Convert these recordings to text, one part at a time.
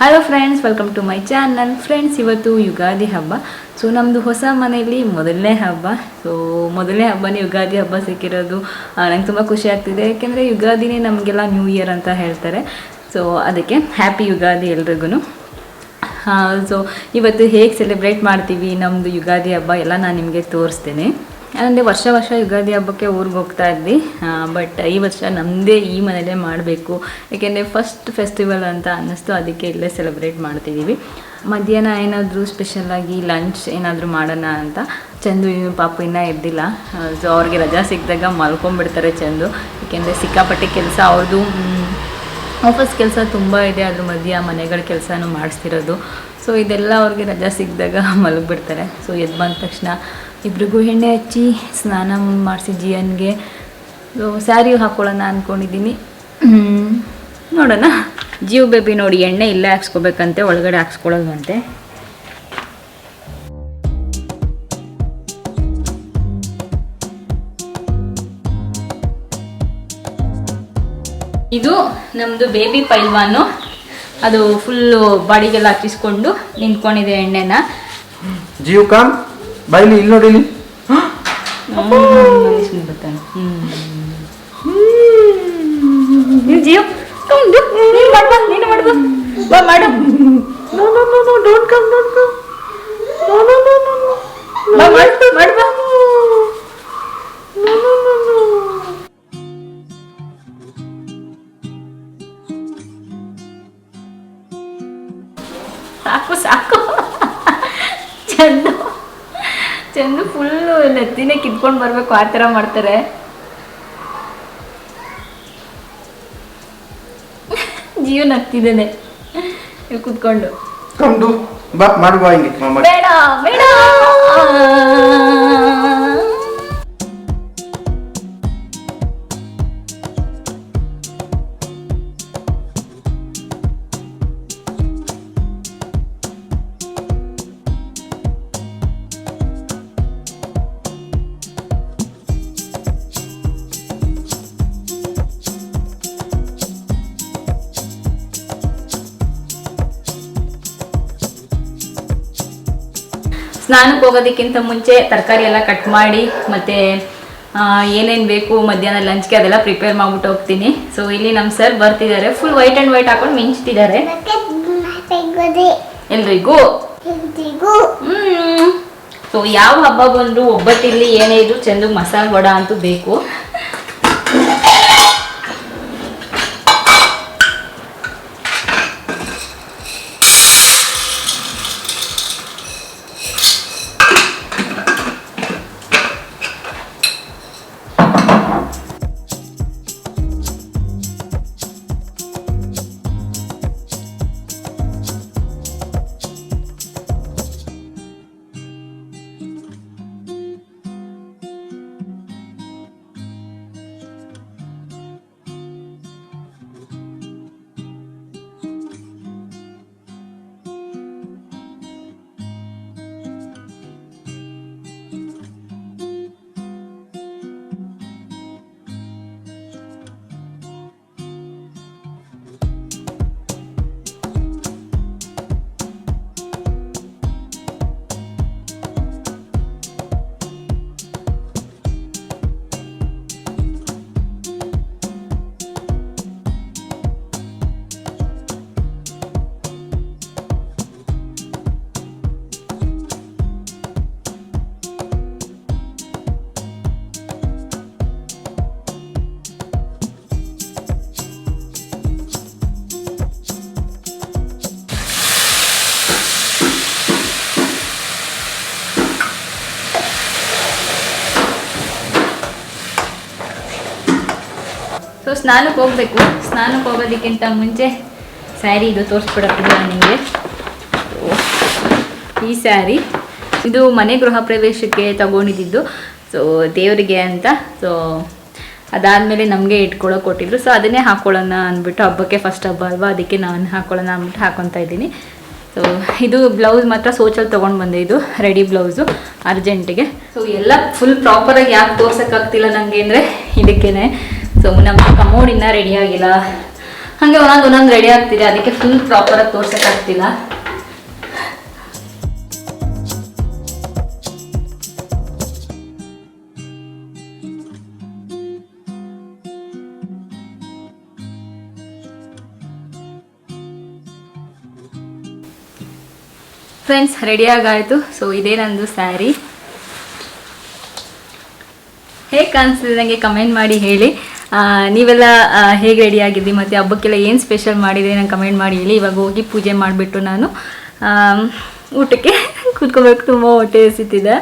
Hello friends, welcome to my channel. Friends, ಇವತ್ತು ಯುಗಾದಿ ಹಬ್ಬ. So ನಮ್ಮದು ಹೊಸ ಮನೆಯಲ್ಲಿ ಮೊದಲನೇ ಹಬ್ಬ. ಸೊ ಮೊದಲನೇ ಹಬ್ಬನೇ ಯುಗಾದಿ ಹಬ್ಬ ಸಿಕ್ಕಿರೋದು ನಂಗೆ ತುಂಬ ಖುಷಿ ಆಗ್ತಿದೆ. ಯಾಕೆಂದರೆ ಯುಗಾದಿನೇ ನಮಗೆಲ್ಲ ನ್ಯೂ ಇಯರ್ ಅಂತ ಹೇಳ್ತಾರೆ. ಸೊ ಅದಕ್ಕೆ ಹ್ಯಾಪಿ ಯುಗಾದಿ ಎಲ್ರಿಗೂ. ಸೊ ಇವತ್ತು ಹೇಗೆ ಸೆಲೆಬ್ರೇಟ್ ಮಾಡ್ತೀವಿ ನಮ್ಮದು ಯುಗಾದಿ ಹಬ್ಬ ಎಲ್ಲ ನಾನು ನಿಮಗೆ ತೋರಿಸ್ತೇನೆ. ಅಂದರೆ ವರ್ಷ ಯುಗಾದಿ ಹಬ್ಬಕ್ಕೆ ಊರಿಗೆ ಹೋಗ್ತಾ ಇದ್ವಿ. ಬಟ್ ಈ ವರ್ಷ ನಮ್ಮದೇ ಈ ಮನೇಲೇ ಮಾಡಬೇಕು, ಏಕೆಂದರೆ ಫಸ್ಟ್ ಫೆಸ್ಟಿವಲ್ ಅಂತ ಅನ್ನಿಸ್ತು. ಅದಕ್ಕೆ ಇಲ್ಲೇ ಸೆಲೆಬ್ರೇಟ್ ಮಾಡ್ತಿದ್ದೀವಿ. ಮಧ್ಯಾಹ್ನ ಏನಾದರೂ ಸ್ಪೆಷಲಾಗಿ ಲಂಚ್ ಏನಾದರೂ ಮಾಡೋಣ ಅಂತ. ಚಂದು ಪಾಪು ಇನ್ನೂ ಎದ್ದಿಲ್ಲ. ಸೊ ಅವ್ರಿಗೆ ರಜಾ ಸಿಕ್ಕಿದಾಗ ಮಲ್ಕೊಂಡ್ಬಿಡ್ತಾರೆ ಚಂದು, ಏಕೆಂದರೆ ಸಿಕ್ಕಾಪಟ್ಟೆ ಕೆಲಸ ಅವ್ರದ್ದು. ಆಫೀಸ್ ಕೆಲಸ ತುಂಬ ಇದೆ, ಅದ್ರ ಮಧ್ಯ ಮನೆಗಳ ಕೆಲಸನೂ ಮಾಡಿಸ್ತಿರೋದು. ಸೊ ಇದೆಲ್ಲ ಅವ್ರಿಗೆ ರಜಾ ಸಿಕ್ಕಿದಾಗ ಮಲಗಿಬಿಡ್ತಾರೆ. ಸೊ ಎದ್ದು ಬಂದ ತಕ್ಷಣ ಇಬ್ರಿಗೂ ಎಣ್ಣೆ ಹಚ್ಚಿ ಸ್ನಾನ ಮಾಡಿಸಿ ಜಿಯನ್ಗೆ ಸ್ಯಾರಿ ಹಾಕ್ಕೊಳ್ಳೋಣ ಅಂದ್ಕೊಂಡಿದ್ದೀನಿ. ನೋಡೋಣ. ಜಿಯು ಬೇಬಿ ನೋಡಿ ಎಣ್ಣೆ ಇಲ್ಲೇ ಹಾಕ್ಸ್ಕೊಬೇಕಂತೆ, ಒಳಗಡೆ ಹಾಕ್ಸ್ಕೊಳ್ಳೋದಂತೆ. ಇದು ನಮ್ಮದು ಬೇಬಿ ಪೈಲ್ವಾನು. ಅದು ಫುಲ್ಲು ಬಾಡಿಗೆಲ್ಲ ಹಚ್ಚಿಸ್ಕೊಂಡು ನಿಂತ್ಕೊಂಡಿದೆ ಎಣ್ಣೆನ. ಜಿಯು ಕಾಮ್ ಬೈಲಿ ಇಲ್ಲಿ ನೋಡಿ. ಜಿಯು ನೀನು ಮಾಡ್ಬಾ, ನೀನು ಮಾಡ್ಬಾ, ಬಾ ಮಾಡು. ಮಾಡ್ಬಾ. ಸಾಕು ಸಾಕು. ಚಂದು ಫುಲ್ಲು ನೆತ್ತಿನೇ ಕಿತ್ಕೊಂಡು ಬರಬೇಕು, ಆ ಥರ ಮಾಡ್ತಾರೆ. ಜೀವ ನಗ್ತಿದ್ದೇನೆ ಇಲ್ಲಿ ಕೂತ್ಕೊಂಡು. ಬೇಡ ಬೇಡ. ಸ್ನಾನಕ್ಕೆ ಹೋಗೋದಕ್ಕಿಂತ ಮುಂಚೆ ತರಕಾರಿ ಎಲ್ಲ ಕಟ್ ಮಾಡಿ ಮತ್ತು ಏನೇನು ಬೇಕು ಮಧ್ಯಾಹ್ನ ಲಂಚ್ಗೆ ಅದೆಲ್ಲ ಪ್ರಿಪೇರ್ ಮಾಡ್ಬಿಟ್ಟು ಹೋಗ್ತೀನಿ. ಸೊ ಇಲ್ಲಿ ನಮ್ಮ ಸರ್ ಬರ್ತಿದ್ದಾರೆ, ಫುಲ್ ವೈಟ್ ಆ್ಯಂಡ್ ವೈಟ್ ಹಾಕೊಂಡು ಮಿಂಚ್ತಿದ್ದಾರೆ ಎಲ್ರಿಗೂ. ಸೊ ಯಾವ ಹಬ್ಬ ಬಂದರೂ ಒಬ್ಬಟ್ಟಿಲ್ಲಿ ಏನೇ ಇದ್ರು ಚಂದ ಮಸಾಲೆ ವಡ ಅಂತೂ ಬೇಕು. ಸೊ ಸ್ನಾನಕ್ಕೆ ಹೋಗಬೇಕು. ಸ್ನಾನಕ್ಕೆ ಹೋಗೋದಕ್ಕಿಂತ ಮುಂಚೆ ಸ್ಯಾರಿ ಇದು ತೋರಿಸ್ಬಿಡತ್ತಿಲ್ಲ ನಿಮಗೆ. ಈ ಸ್ಯಾರಿ ಇದು ಮನೆ ಗೃಹ ಪ್ರವೇಶಕ್ಕೆ ತಗೊಂಡಿದ್ದು. ಸೊ ದೇವರಿಗೆ ಅಂತ. ಸೊ ಅದಾದಮೇಲೆ ನಮಗೆ ಇಟ್ಕೊಳ್ಳೋಕೆ ಕೊಟ್ಟಿದ್ರು. ಸೊ ಅದನ್ನೇ ಹಾಕ್ಕೊಳ್ಳೋಣ ಅಂದ್ಬಿಟ್ಟು, ಹಬ್ಬಕ್ಕೆ ಫಸ್ಟ್ ಹಬ್ಬ ಅಲ್ವಾ, ಅದಕ್ಕೆ ನಾನು ಹಾಕ್ಕೊಳ್ಳೋಣ ಅಂದ್ಬಿಟ್ಟು ಹಾಕ್ಕೊತಾ ಇದ್ದೀನಿ. ಸೊ ಇದು ಬ್ಲೌಸ್ ಮಾತ್ರ ಸೋಚಲ್ಲಿ ತೊಗೊಂಡು ಬಂದೆ. ಇದು ರೆಡಿ ಬ್ಲೌಸು ಅರ್ಜೆಂಟಿಗೆ. ಸೊ ಎಲ್ಲ ಫುಲ್ ಪ್ರಾಪರಾಗಿ ಯಾಕೆ ತೋರ್ಸೋಕ್ಕಾಗ್ತಿಲ್ಲ ನನಗೆ ಅಂದರೆ ಇದಕ್ಕೇ. ಸೊ ನಮ್ಮ ಕಮೋಡ್ ಇನ್ನೂ ರೆಡಿ ಆಗಿಲ್ಲ. ಹಾಗೆ ಒಂದೊಂದು ರೆಡಿ ಆಗ್ತಿದೆ, ಅದಕ್ಕೆ ಫುಲ್ ಪ್ರಾಪರಾಗಿ ತೋರ್ಸೋಕ್ಕಾಗ್ತಿಲ್ಲ. ಫ್ರೆಂಡ್ಸ್, ರೆಡಿಯಾಗಾಯಿತು. ಸೊ ಇದೇ ನಂದು ಸ್ಯಾರಿ. ಹೇಗೆ ಕಾಣಿಸ್ತಿದೆ ನನಗೆ ಕಮೆಂಟ್ ಮಾಡಿ ಹೇಳಿ. ನೀವೆಲ್ಲ ಹೇಗೆ ರೆಡಿ ಆಗಿದ್ದಿ ಮತ್ತು ಹಬ್ಬಕ್ಕೆಲ್ಲ ಏನು ಸ್ಪೆಷಲ್ ಮಾಡಿದ್ರಿ ನಂಗೆ ಕಮೆಂಟ್ ಮಾಡಿ ಹೇಳಿ. ಇವಾಗ ಹೋಗಿ ಪೂಜೆ ಮಾಡಿಬಿಟ್ಟು ನಾನು ಊಟಕ್ಕೆ ಕೂತ್ಕೋಬೇಕು. ತುಂಬ ಹೊಟ್ಟೆ ಹಸಿತಿದೆ.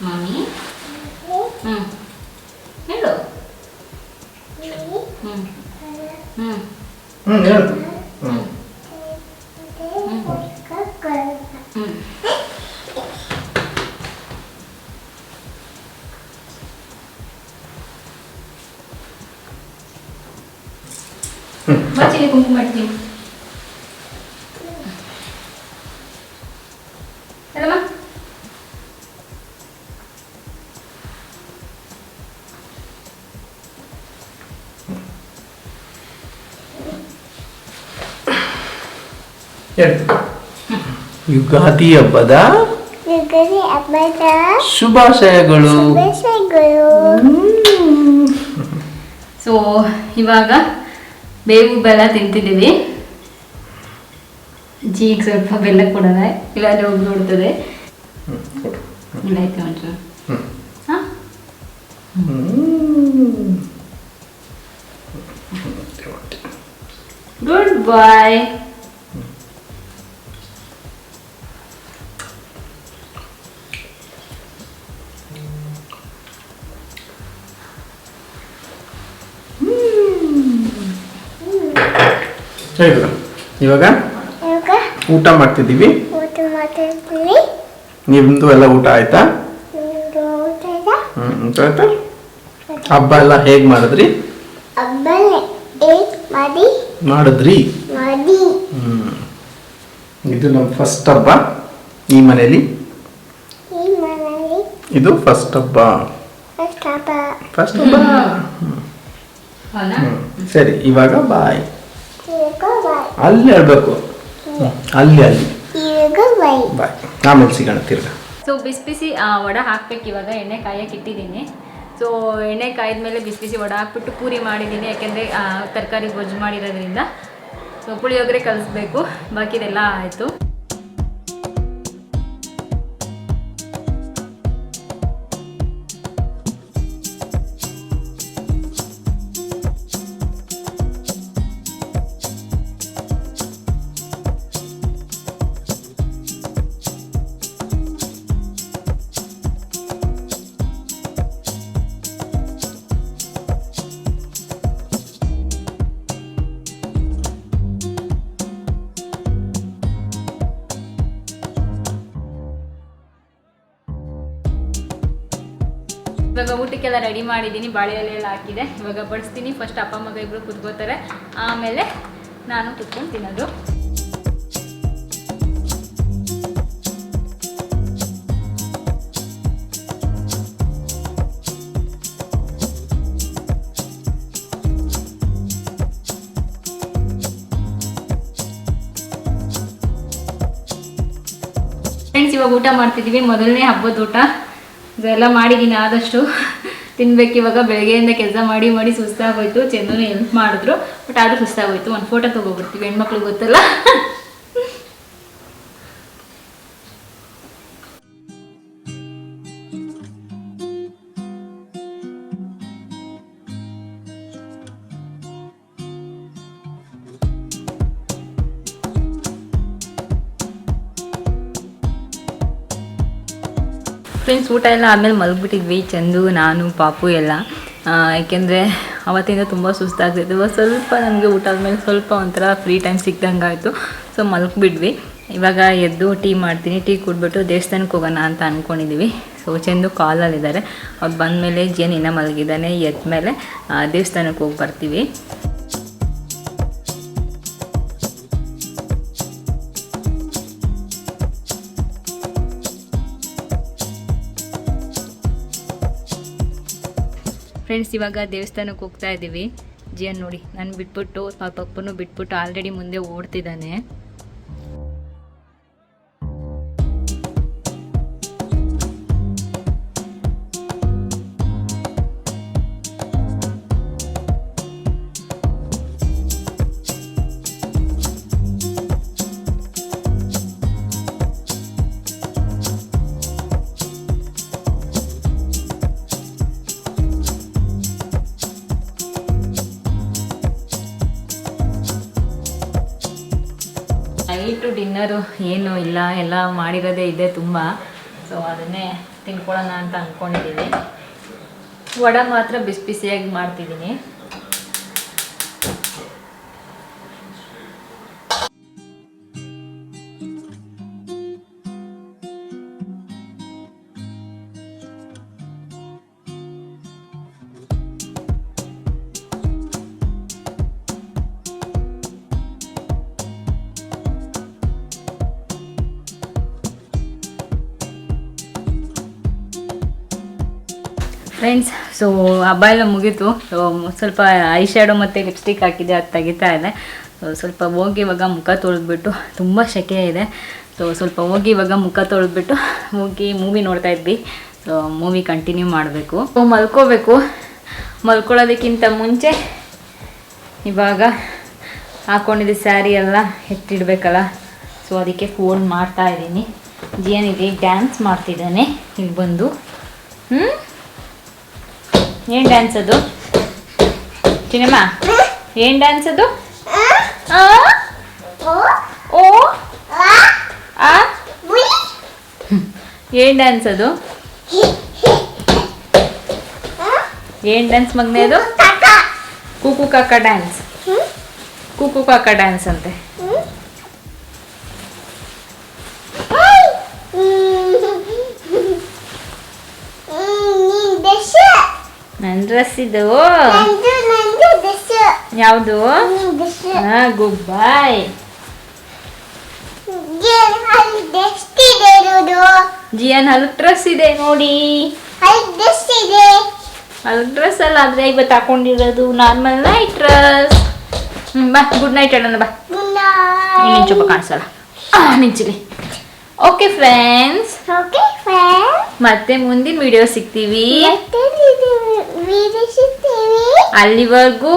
ಮಮ್ಮಿ ಹೇಳು. ಬಚ್ಚಿಗೆ ಕುಂಕುಮ ಮಾಡ್ತೀನಿ. ಯುಗಾದಿ ಹಬ್ಬದ ಶುಭಾಶಯಗಳು. ಸೊ ಇವಾಗ ಬೇವು ಬೆಲ್ಲ ತಿಂತಿದ್ದೀವಿ. ಜೀಗೆ ಸ್ವಲ್ಪ ಬೆಲ್ಲ ಕೊಡೋಣ, ಇಲ್ಲಾಂದ್ರೆ ಹೋಗಿ ನೋಡ್ತದೆ. ಇಲ್ಲ ಆಯ್ತು ಒಂಚೂರು. ಹಾಂ, ಗುಡ್ ಬಾಯ್. ಇವಾಗ ಊಟ ಮಾಡ್ತಿದ್ದೀವಿ. ನಿಮ್ದು ಎಲ್ಲ ಊಟ ಆಯ್ತಾ? ಹಬ್ಬ ಎಲ್ಲ ಹೇಗ್ ಮಾಡಿದ್ರಿ? ಇದು ನಮ್ಮ ಫಸ್ಟ್ ಹಬ್ಬ ಈ ಮನೇಲಿ. ಇದು ಫಸ್ಟ್ ಹಬ್ಬ. ಸರಿ, ಇವಾಗ ಬಾಯ್. ಅಲ್ಲಿ ಹೇಳ್ಬೇಕು, ಅಲ್ಲಿ ಬಾಯ್. ಆಮೇಲೆ ಸಿಗೋಣ ತಿರ್ಗ. ಸೊ ಬಿಸಿ ಬಿಸಿ ವಡೆ ಹಾಕ್ಬೇಕು. ಇವಾಗ ಎಣ್ಣೆ ಕಾಯಕ್ಕೆ ಇಟ್ಟಿದ್ದೀನಿ. ಸೊ ಎಣ್ಣೆ ಕಾಯ್ದ್ಮೇಲೆ ಬಿಸಿ ಬಿಸಿ ವಡೆ ಹಾಕ್ಬಿಟ್ಟು ಪೂರಿ ಮಾಡಿದ್ದೀನಿ, ಯಾಕೆಂದರೆ ತರಕಾರಿ ಗೊಜ್ಜು ಮಾಡಿರೋದ್ರಿಂದ. ಸೊ ಪುಳಿಯೋಗರೆ ಕಲಿಸ್ಬೇಕು, ಬಾಕಿದೆಲ್ಲ ಆಯಿತು. ಇವಾಗ ಊಟಕ್ಕೆಲ್ಲ ರೆಡಿ ಮಾಡಿದ್ದೀನಿ, ಬಾಳೆ ಎಲೆಲ್ಲ ಹಾಕಿದೆ. ಇವಾಗ ಬಡಿಸ್ತೀನಿ. ಫಸ್ಟ್ ಅಪ್ಪ ಮಗ ಇಬ್ಬರು ಕುತ್ಕೋತಾರೆ, ಆಮೇಲೆ ನಾನು ಕುತ್ಕೊಂಡು ತಿನ್ನೋದು. ಫ್ರೆಂಡ್ಸ್, ಇವಾಗ ಊಟ ಮಾಡ್ತಿದ್ದೀವಿ. ಮೊದಲನೇ ಹಬ್ಬದ ಊಟ ಇದೆಲ್ಲ ಮಾಡಿದ್ದೀನಿ, ಆದಷ್ಟು ತಿನ್ಬೇಕು. ಇವಾಗ ಬೆಳಗ್ಗೆಯಿಂದ ಕೆಲಸ ಮಾಡಿ ಮಾಡಿ ಸುಸ್ತಾಗೋಯ್ತು. ಚೆನ್ನೂ ಹೆಲ್ಪ್ ಮಾಡಿದ್ರು, ಬಟ್ ಆದರೂ ಸುಸ್ತಾಗೋಯ್ತು. ಒಂದು ಫೋಟೋ ತೊಗೊಬಿಡ್ತೀವಿ, ಹೆಣ್ಮಕ್ಳಿಗೆ ಗೊತ್ತಲ್ಲ. ಫ್ರೆಂಡ್ಸ್, ಊಟ ಎಲ್ಲ ಆದಮೇಲೆ ಮಲಗಿಬಿಟ್ಟಿದ್ವಿ, ಚಂದು, ನಾನು, ಪಾಪು ಎಲ್ಲ. ಏಕೆಂದರೆ ಅವತ್ತಿಂದ ತುಂಬ ಸುಸ್ತಾಗ್ತಿತ್ತು. ಸ್ವಲ್ಪ ನನಗೆ ಊಟ ಆದಮೇಲೆ ಸ್ವಲ್ಪ ಒಂಥರ ಫ್ರೀ ಟೈಮ್ ಸಿಕ್ದಂಗೆ ಆಯಿತು. ಸೊ ಮಲಗಿಬಿಟ್ವಿ. ಇವಾಗ ಎದ್ದು ಟೀ ಮಾಡ್ತೀನಿ. ಟೀ ಕುಡಿದ್ಬಿಟ್ಟು ದೇವಸ್ಥಾನಕ್ಕೆ ಹೋಗೋಣ ಅಂತ ಅಂದ್ಕೊಂಡಿದ್ದೀವಿ. ಸೊ ಚಂದು ಕಾಲಲ್ಲಿದ್ದಾರೆ. ಅವ್ರು ಬಂದಮೇಲೆ ಜೇನು ಇನ್ನೂ ಮಲಗಿದ್ದಾನೆ. ಎದ್ದ ಮೇಲೆ ದೇವಸ್ಥಾನಕ್ಕೆ ಹೋಗಿ ಬರ್ತೀವಿ. ಫ್ರೆಂಡ್ಸ್, ಇವಾಗ ದೇವಸ್ಥಾನಕ್ಕೆ ಹೋಗ್ತಾ ಇದ್ದೀವಿ. ಜಿಯನ್ ನೋಡಿ, ನಾನು ಬಿಟ್ಬಿಟ್ಟು ಪಪ್ಪನೂ ಬಿಟ್ಬಿಟ್ಟು ಆಲ್ರೆಡಿ ಮುಂದೆ ಓಡ್ತಿದ್ದಾನೆ. ನೈಟು ಡಿನ್ನರು ಏನೂ ಇಲ್ಲ, ಎಲ್ಲ ಮಾಡಿರೋದೇ ಇದೆ ತುಂಬ. ಸೊ ಅದನ್ನೇ ತಿನ್ಕೊಳ್ಳೋಣ ಅಂತ ಅಂದ್ಕೊಂಡಿದ್ದೀನಿ. ವಡೆ ಮಾತ್ರ ಬಿಸಿ ಬಿಸಿಯಾಗಿ ಮಾಡ್ತಿದ್ದೀನಿ. ಫ್ರೆಂಡ್ಸ್, ಸೊ ಹಬ್ಬ ಎಲ್ಲ ಮುಗೀತು. ಸೊ ಸ್ವಲ್ಪ ಐ ಶ್ಯಾಡೋ ಮತ್ತು ಲಿಪ್ಸ್ಟಿಕ್ ಹಾಕಿದೆ, ಅದು ತೆಗಿತಾ ಇದೆ. ಸ್ವಲ್ಪ ಹೋಗಿ ಇವಾಗ ಮುಖ ತೊಳೆದ್ಬಿಟ್ಟು, ತುಂಬ ಸೆಕೆ ಇದೆ. ಸೊ ಸ್ವಲ್ಪ ಹೋಗಿ ಇವಾಗ ಮುಖ ತೊಳೆದ್ಬಿಟ್ಟು ಹೋಗಿ ಮೂವಿ ನೋಡ್ತಾ ಇದ್ವಿ. ಸೊ ಮೂವಿ ಕಂಟಿನ್ಯೂ ಮಾಡಬೇಕು. ಸೊ ಮಲ್ಕೋಬೇಕು. ಮಲ್ಕೊಳ್ಳೋದಕ್ಕಿಂತ ಮುಂಚೆ ಇವಾಗ ಹಾಕ್ಕೊಂಡಿದ್ದೆ ಸ್ಯಾರಿ ಎಲ್ಲ ಎತ್ತಿಡ್ಬೇಕಲ್ಲ. ಸೊ ಅದಕ್ಕೆ ಫೋನ್ ಮಾಡ್ತಾ ಇದ್ದೀನಿ. ಜಿಯನಿಗೆ ಡ್ಯಾನ್ಸ್ ಮಾಡ್ತಿದ್ದಾನೆ ಇಲ್ಲಿ ಬಂದು. ಏನು ಡ್ಯಾನ್ಸ್ ಅದು ಚಿನ್ನಮ್ಮ? ಏನು ಡ್ಯಾನ್ಸ್ ಅದು? ಓ ಏನು ಡ್ಯಾನ್ಸ್ ಅದು? ಏನು ಡ್ಯಾನ್ಸ್ ಮಗನೇ ಅದು? ಕೂಕು ಕಾಕ ಡ್ಯಾನ್ಸ್. ಕೂಕು ಕಾಕ ಡ್ಯಾನ್ಸ್ ಅಂತೆ. ನನ್ನ ಡ್ರೆಸ್ ಇದು. ಯಾವುದು? ಗುಡ್ ಬಾಯ್. ಜಿಯನ್ ಹಲ್ಕ್ ಡ್ರೆಸ್ ಇದೆ ನೋಡಿ. ಹಲ್ಕ್ ಡ್ರೆಸ್ ಅಲ್ಲ, ಆದ್ರೆ ಇವತ್ತು ಹಾಕೊಂಡಿರೋದು ನಾರ್ಮಲ್ ನೈಟ್ ಡ್ರೆಸ್. ಬಾ, ಗುಡ್ ನೈಟ್ ಹೇಳೋಣ ಬಾ. ಇನ್ನೊಂದು ಚೂಪ ಕಾಣಿಸಲ್ಲ, ನಿಂಚಿಲಿ. ಓಕೆ ಫ್ರೆಂಡ್ಸ್, ಮತ್ತೆ ಮುಂದಿನ ವಿಡಿಯೋ ಸಿಗ್ತೀವಿ. ಅಲ್ಲಿವರೆಗೂ